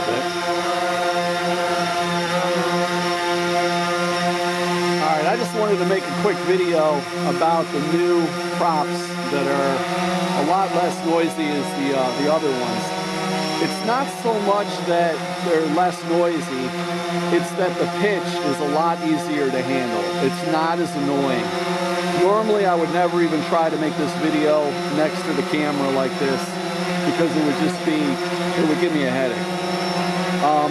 bit. Alright, I just wanted to make a quick video about the new props that are a lot less noisy as the other ones. It's not so much that they're less noisy, it's that the pitch is a lot easier to handle. It's not as annoying. Normally I would never even try to make this video next to the camera like this because it would give me a headache.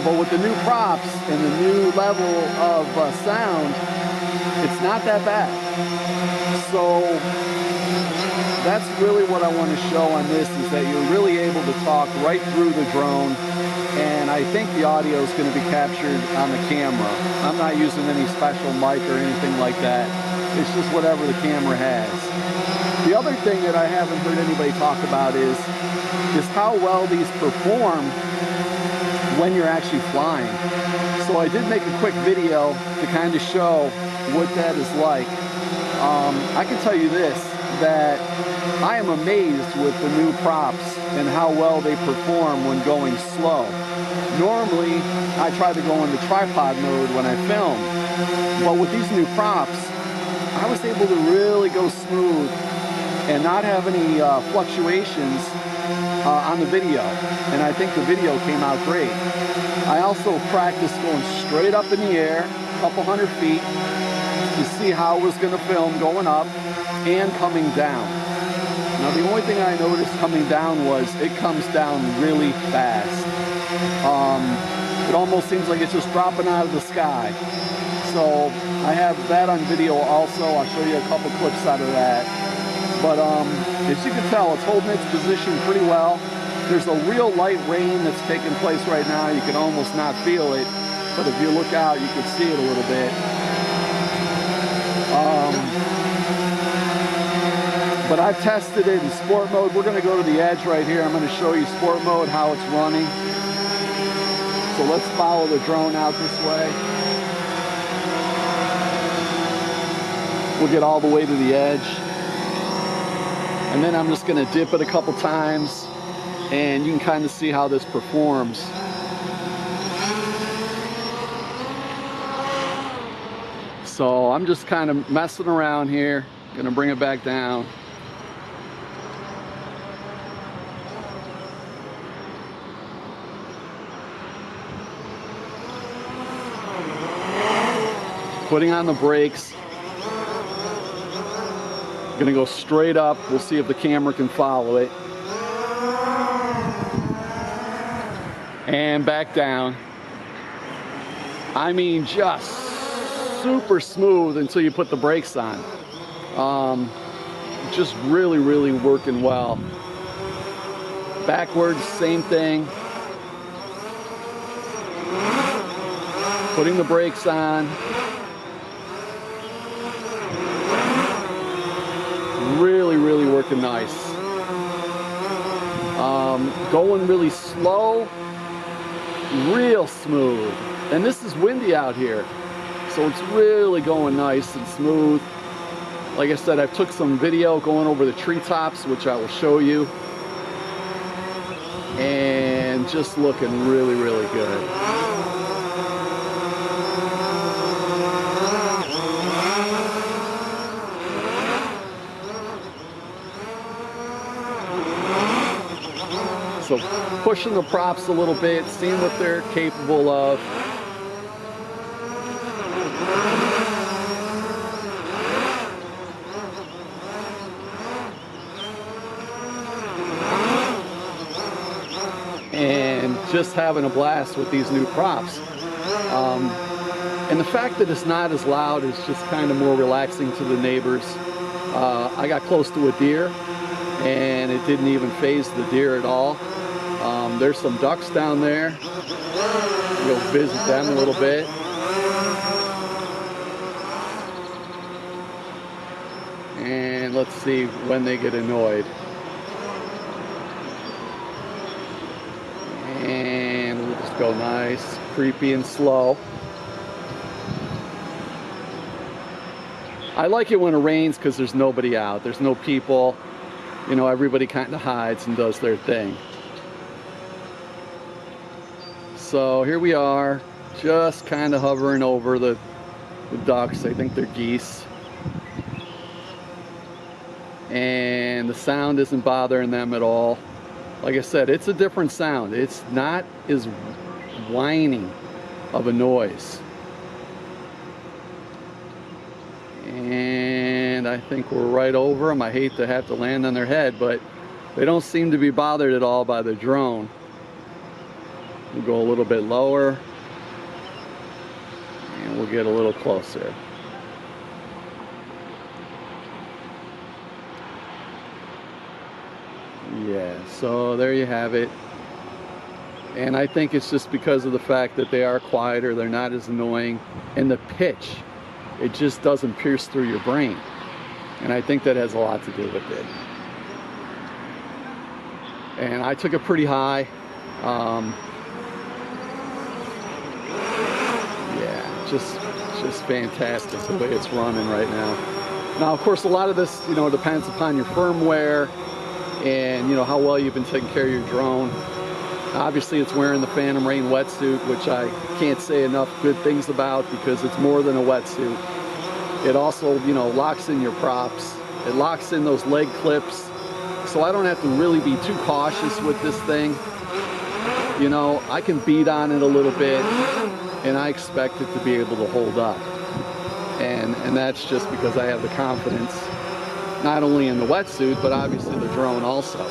But with the new props and the new level of sound, it's not that bad. So that's really what I want to show on this, is that you're really able to talk right through the drone, and I think the audio is going to be captured on the camera. I'm not using any special mic or anything like that. It's just whatever the camera has. The other thing that I haven't heard anybody talk about is how well these perform when you're actually flying. So I did make a quick video to kind of show what that is like. I can tell you this, that I am amazed with the new props and how well they perform when going slow. Normally, I try to go into tripod mode when I film, but with these new props, I was able to really go smooth and not have any fluctuations on the video, and I think the video came out great. I also practiced going straight up in the air, a couple hundred feet, to see how it was going to film going up and coming down. Now the only thing I noticed coming down was it comes down really fast. It almost seems like it's just dropping out of the sky. So I have that on video also. I'll show you a couple clips out of that. But as you can tell, it's holding its position pretty well. There's a real light rain that's taking place right now. You can almost not feel it, but if you look out, you can see it a little bit. But I've tested it in sport mode. We're going to go to the edge right here. I'm going to show you sport mode, how it's running. So let's follow the drone out this way. We'll get all the way to the edge. And then I'm just going to dip it a couple times, and you can kind of see how this performs. So I'm just kind of messing around here. Going to bring it back down. Putting on the brakes. Gonna go straight up. We'll see if the camera can follow it. And back down. I mean, just super smooth until you put the brakes on. Just really, really working well. Backwards, same thing. Putting the brakes on. Really, really working nice. Going really slow, real smooth. And this is windy out here, so it's really going nice and smooth. Like I said, I took some video going over the treetops, which I will show you. And just looking really, really good. So pushing the props a little bit, seeing what they're capable of. And just having a blast with these new props. And the fact that it's not as loud is just kind of more relaxing to the neighbors. I got close to a deer and it didn't even faze the deer at all. There's some ducks down there. Go visit them a little bit. And let's see when they get annoyed. And we'll just go nice, creepy and slow. I like it when it rains because there's nobody out. There's no people. You know, everybody kind of hides and does their thing. So here we are, just kind of hovering over the ducks. I think they're geese. And the sound isn't bothering them at all. Like I said, it's a different sound. It's not as whining of a noise. And I think we're right over them. I hate to have to land on their head, but they don't seem to be bothered at all by the drone. We'll go a little bit lower and we'll get a little closer. Yeah, so there you have it. And I think it's just because of the fact that they are quieter, they're not as annoying, and the pitch, it just doesn't pierce through your brain. And I think that has a lot to do with it. And I took it pretty high. Yeah, just fantastic the way it's running right now. Now, of course, a lot of this, depends upon your firmware and, how well you've been taking care of your drone. Obviously, it's wearing the Phantom Rain wetsuit, which I can't say enough good things about because it's more than a wetsuit. It also, locks in your props. It locks in those leg clips. So I don't have to really be too cautious with this thing. I can beat on it a little bit and I expect it to be able to hold up. And that's just because I have the confidence, not only in the wetsuit, but obviously the drone also.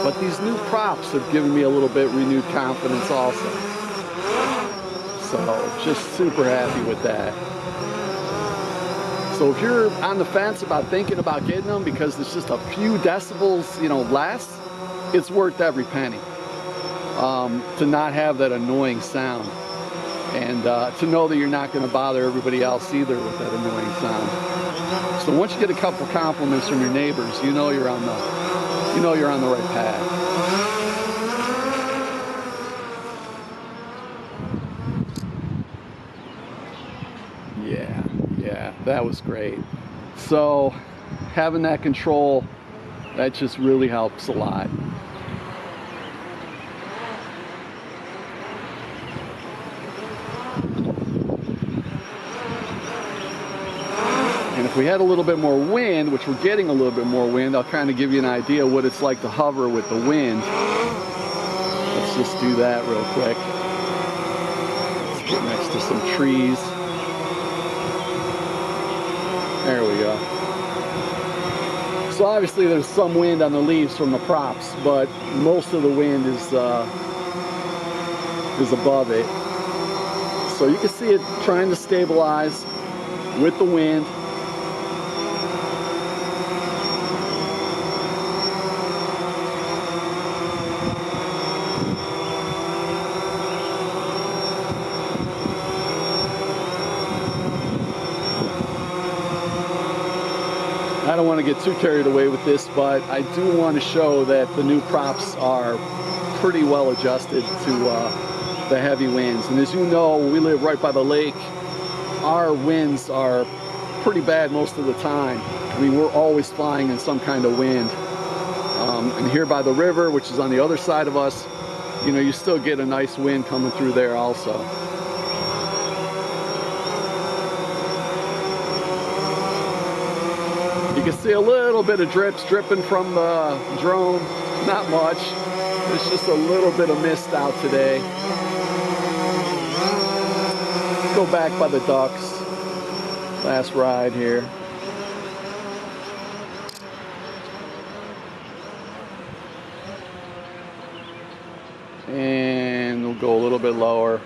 But these new props have given me a little bit renewed confidence also. So just super happy with that. So if you're on the fence about thinking about getting them because it's just a few decibels, less, it's worth every penny. To not have that annoying sound. And to know that you're not going to bother everybody else either with that annoying sound. So once you get a couple compliments from your neighbors, you're on the right path. Yeah, that was great. So having that control, that just really helps a lot. And if we had a little bit more wind, which we're getting a little bit more wind, I'll kind of give you an idea what it's like to hover with the wind. Let's just do that real quick. Let's get next to some trees. There we go. So obviously there's some wind on the leaves from the props, but most of the wind is above it. So you can see it trying to stabilize with the wind. I don't want to get too carried away with this, but I do want to show that the new props are pretty well adjusted to the heavy winds. And as you know, we live right by the lake. Our winds are pretty bad most of the time. I mean, we're always flying in some kind of wind. And here by the river, which is on the other side of us, you still get a nice wind coming through there also. You can see a little bit of drips dripping from the drone, not much. There's just a little bit of mist out today. Let's go back by the ducks. Last ride here. And we'll go a little bit lower.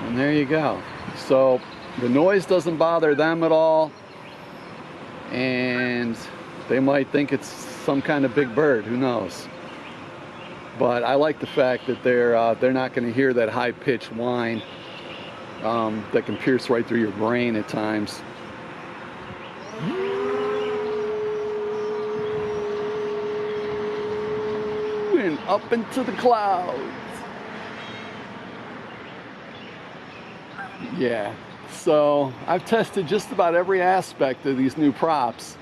And there you go. So the noise doesn't bother them at all, and they might think it's some kind of big bird, who knows. But I like the fact that they're not going to hear that high-pitched whine that can pierce right through your brain at times. And up into the clouds. Yeah, So I've tested just about every aspect of these new props,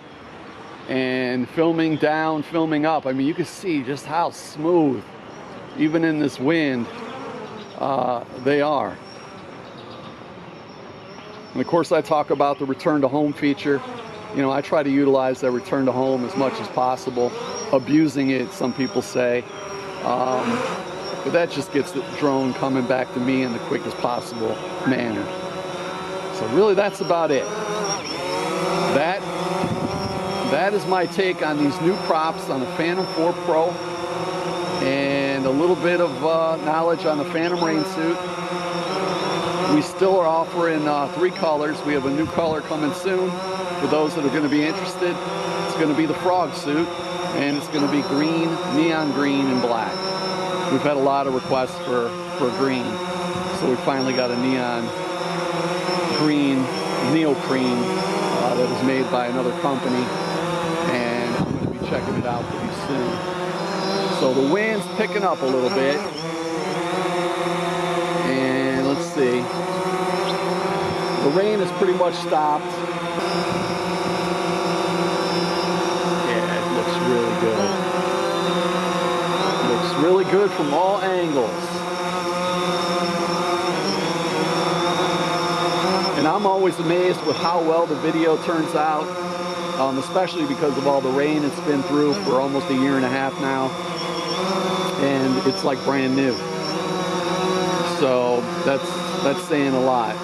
and filming down, filming up. I mean, you can see just how smooth, even in this wind, they are. And of course, I talk about the return to home feature. You know, I try to utilize that return to home as much as possible. Abusing it, some people say. But that just gets the drone coming back to me in the quickest possible manner. So really, that's about it. That is my take on these new props on the Phantom 4 Pro, and a little bit of knowledge on the Phantom Rain suit. We still are offering 3 colors. We have a new color coming soon for those that are going to be interested. It's going to be the frog suit, and it's going to be green, neon green, and black. We've had a lot of requests for green, so we finally got a neon green neoprene that is made by another company, and I'm going to be checking it out pretty soon. So the wind's picking up a little bit, and let's see, the rain has pretty much stopped. Yeah, it looks really good. It looks really good from all angles. And I'm always amazed with how well the video turns out, especially because of all the rain it's been through for almost a year and a half now. And it's like brand new. So that's saying a lot.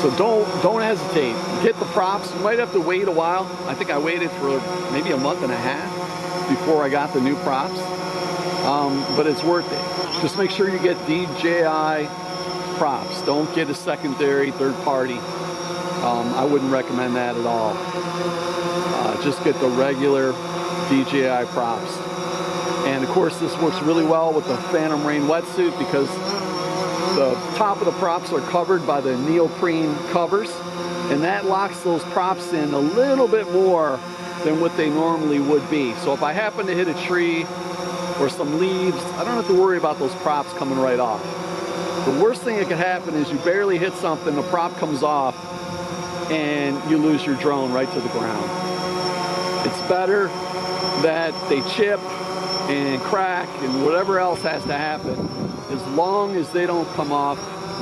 So don't hesitate. Get the props. You might have to wait a while. I think I waited for maybe a month and a half before I got the new props. But it's worth it. Just make sure you get DJI props. Don't get a secondary, third party. I wouldn't recommend that at all. Just get the regular DJI props. And of course, this works really well with the Phantom Rain wetsuit because the top of the props are covered by the neoprene covers, and that locks those props in a little bit more than what they normally would be. So if I happen to hit a tree or some leaves, I don't have to worry about those props coming right off. The worst thing that could happen is you barely hit something, the prop comes off, and you lose your drone right to the ground. It's better that they chip and crack and whatever else has to happen. As long as they don't come off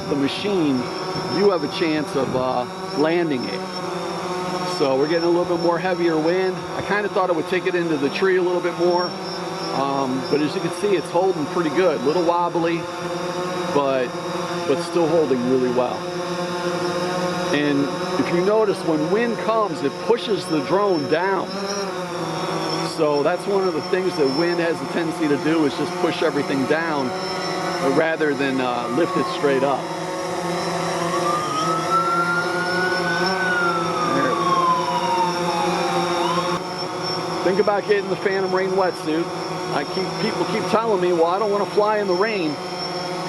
the machine, you have a chance of landing it. So we're getting a little bit more heavier wind. I kind of thought it would take it into the tree a little bit more. But as you can see, it's holding pretty good. A little wobbly, but still holding really well. And if you notice, when wind comes, it pushes the drone down. So that's one of the things that wind has a tendency to do, is just push everything down rather than lift it straight up. There we go. Think about getting the Phantom Rain wetsuit. People keep telling me, well, I don't want to fly in the rain.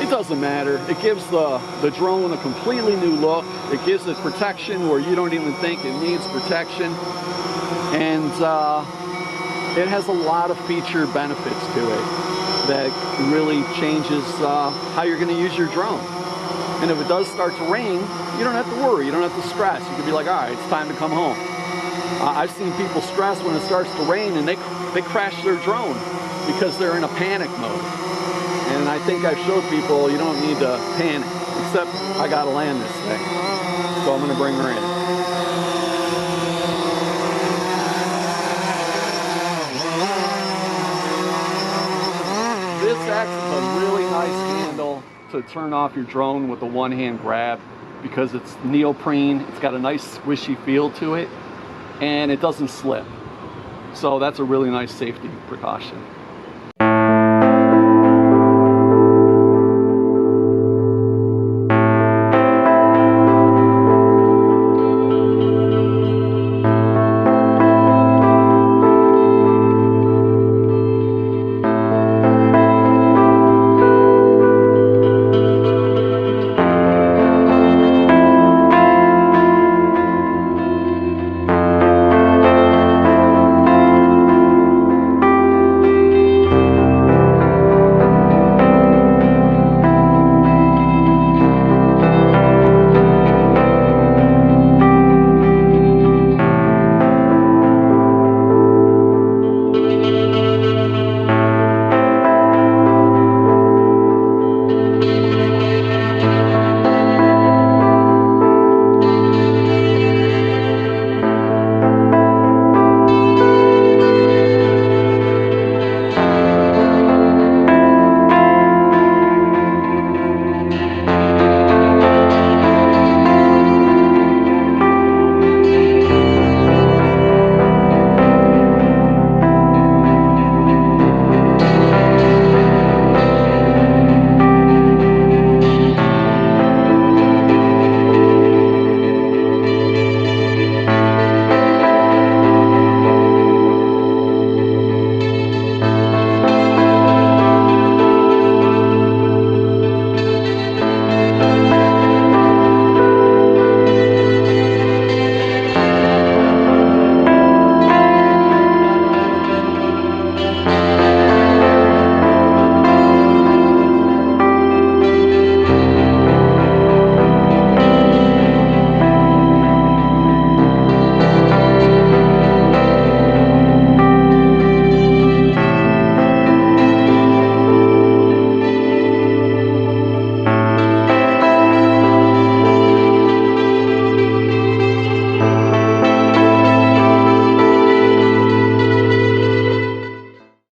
It doesn't matter. It gives the drone a completely new look. It gives it protection where you don't even think it needs protection. And it has a lot of feature benefits to it that really changes how you're going to use your drone. And if it does start to rain, you don't have to worry. You don't have to stress. You can be like, all right, it's time to come home. I've seen people stress when it starts to rain, and they crash their drone because they're in a panic mode. And I think I've showed people you don't need to panic, except I gotta land this thing. So I'm gonna bring her in. This acts as a really nice handle to turn off your drone with a one-hand grab because it's neoprene. It's got a nice squishy feel to it, and it doesn't slip. So that's a really nice safety precaution.